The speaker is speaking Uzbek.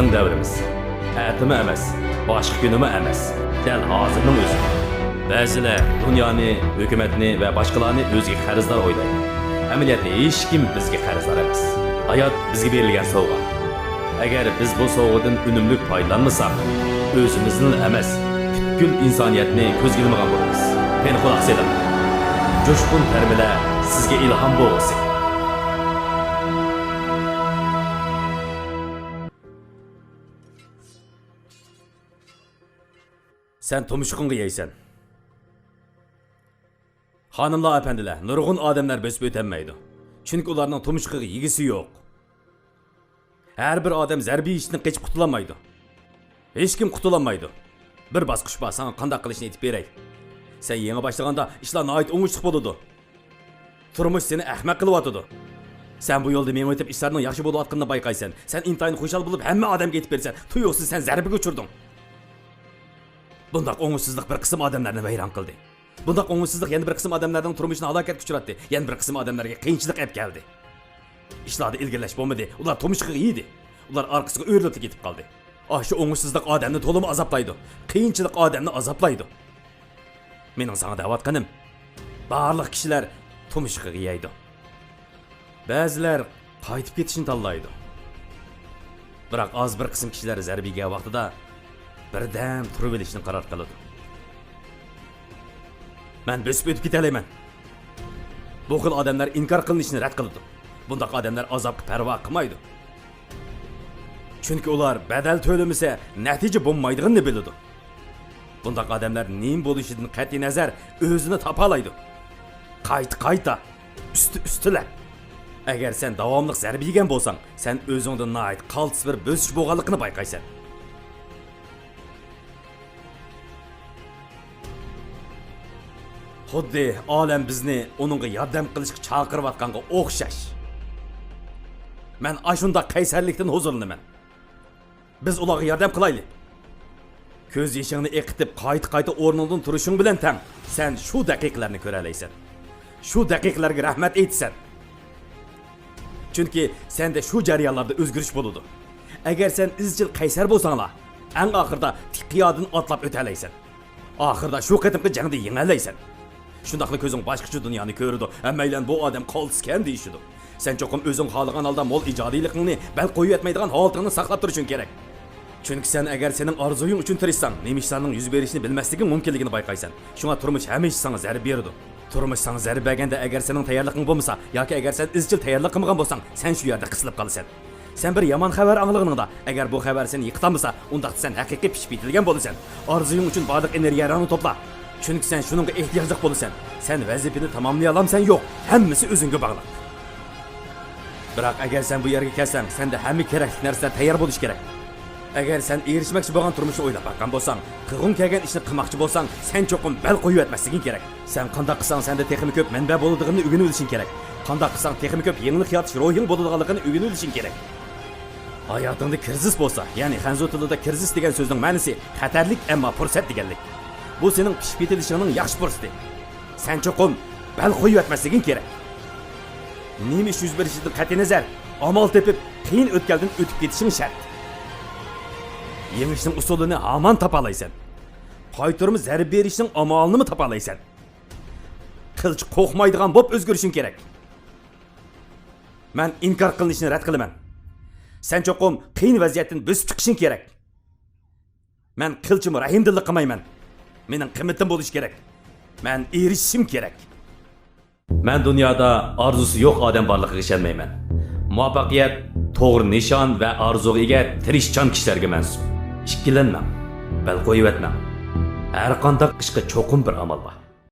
bizning davrimiz. Atimi emas, boshqa kunimi emas. Dal hozirning o'zi. Ba'zilar dunyoni, hukumatni va boshqalarni o'ziga qarzdor o'ylaydi. Amaliyotda hech kim bizga qarzdor emas. Hayot bizga berilgan sovg'a. Agar biz bu sovg'adan unumli foydalanmasak, o'zimizni emas, butkul insoniyatni ko'zga ilmagan bo'lamiz. Meni quloq soling. Jo'shqin tarbiyalar sizga ilhom bo'lsin. Sen tumuşqunga yeysen. Hanımlar, efendiler, nurg'un odamlar bosib o'tolmaydi. Chunki ularning tumuşqiga yegisi yo'q. Her bir odam zarbi ishdan qechib qutulamaydi. Hech kim qutulamaydi. Bir bosqich bor, sana qanday qilishni aytib beray. Sen yangi boshlaganda ishlar nihoyat o'ngishli bo'ladi. Turmush seni ahmoq qilyotdi. Sen bu yo'lda men o'tib ishlarning yaxshi bo'layotganini bayqaysan. Sen intayin xushal bo'lib hamma odamga aytib bersan. Tuyuqsiz sen zarbiga uchurding. Bundoq o'ngishsizlik bir qism odamlarni vayron qildi. Bundoq o'ngishsizlik yana bir qism odamlarning turmushini halokatga uchratdi. Yana bir qism odamlarga qiyinchilik olib keldi. İşlarda ilgilash bo'lmadi. Ular turmushga yedi. Ular orqasiga o'rlib ketib qoldi. Shu o'ngishsizlik odamni to'liq azoblaydi. Qiyinchilik odamni azoblaydi. Mening sana da'vatqanim, barliq kishilar turmushga yeydi. Ba'zilar qaytib ketishni tanlaydi. Biroq az bir qism kishilar zarbiga vaqtida birdan turib olishni qaror qiladi. Men bosib o'tib ketalayman. Bu xil odamlar inkor qilinishni rad qiladi. Bundaq odamlar azobga parvo qilmaydi. Chunki ular badal to'lamasa natija bo'lmaydigini biladi. Bundaq odamlar nim bo'lishidan qat'iy nazar o'zini topalaydi. Qayta üstüler. Agar sen davomli zarba yegan bo'lsang, sen o'zingdan nihoyat qaltis bir bo'sish bo'lganligini bayqaysan. Xuddi olam bizni uningga yordam qilishga chaqirayotganga o'xshash. Men ashunda qaysarlikdan huzurlanaman. Biz ularga yordam qilaylik. Ko'z yeshingni eqitib qayta o'rningdan turishing bilan tang, sen shu daqiqalarni ko'ra olaysan. Shu daqiqalarga rahmat aytsan. Chunki senda shu jarayonlarda o'zgarish bo'ladi. Agar sen izchil qaysar bo'lsanglar, eng oxirida tiqiyodin otlab o'talaysan. Oxirida shu qatimqi jangda yengalaysan. Shundaqli ko'zing boshqacha dunyoni ko'rdi, ammaylan bu odam qolskan deyishidi. Sen cho'qim o'zing xohlagan holda mol ijodiyligingni bal qo'yib yetmaydigan holatingni saqlab turishing kerak. Chunki sen agar sening orzuying uchun tirishsang, nima ishlarning yuz berishini bilmasliging mumkinligini bayqaysan. Shunga turmush hamisha sana zarb berdi. Turmush sana zarb berganda agar sening tayyorliging bo'lmasa yoki agar sen izchil tayyorlik qilmagan bo'lsang, sen shu yerda qisilib qolasan. Sen bir yomon xabar anglaganingda, agar bu xabar seni yiqitamasa, unda sen haqiqiy pishib yetilgan bo'lasan. Orzuying uchun barliq energiyani to'pla. Chunki sen shuningga ehtiyojli bo'lasan. Sen vazifani tamomlay olamsan yo'q, hammasi o'zingga bog'liq. Biroq agar sen bu yerga kelsang, senda hamma kerakli narsalar tayyor bo'lish kerak. Agar sen erishmoqchi bo'lgan turmushni o'ylab bakkan bo'lsang, qilg'in kelgan ishni qilmoqchi bo'lsang, sen cho'qim bel qo'yib yetmasliging kerak. Sen qanday qilsang senda texnik ko'p manba bo'ladiganini o'rganib olishing kerak. Qanday qilsang texnik ko'p yengillik yaratish ro'ying bo'ladiganligini o'rganib olishing kerak. Hayotingda krizis bo'lsa, ya'ni xanzo tilida krizis degan so'zning ma'nosi xatarlik ammo fursat deganlik. Bu sening pishib yetilishingning yaxshi fursati. Sen cho'qim bel qo'yib yetmasliging kerak. Nima ish yuz berishidan qat'iy nazar, amal tepib, qiyin o'tkaldan o'tib ketishing shart. Yengishning usulini hamon topalaysan. Qaytirma zarb berishning amalini topalaysan. Qilch qo'rqmaydigan bo'lib o'zgarishing kerak. Men inkor qilinishni rad qilaman. Sen cho'qim qiyin vaziyatdan bosib chiqishing kerak. Men qilchimni rahimdillik qilmayman. Mening qimmatim bo'lish kerak. Men erishishim kerak. Men dunyoda orzusi yo'q odam borligiga ishonmayman. Muvaffaqiyat to'g'ri nishon va orzuga ega tirishchan kishilarga mansub. Ikkilanmang, bal qo'yib etmang. Har qanday ishga cho'qim bir amal bor.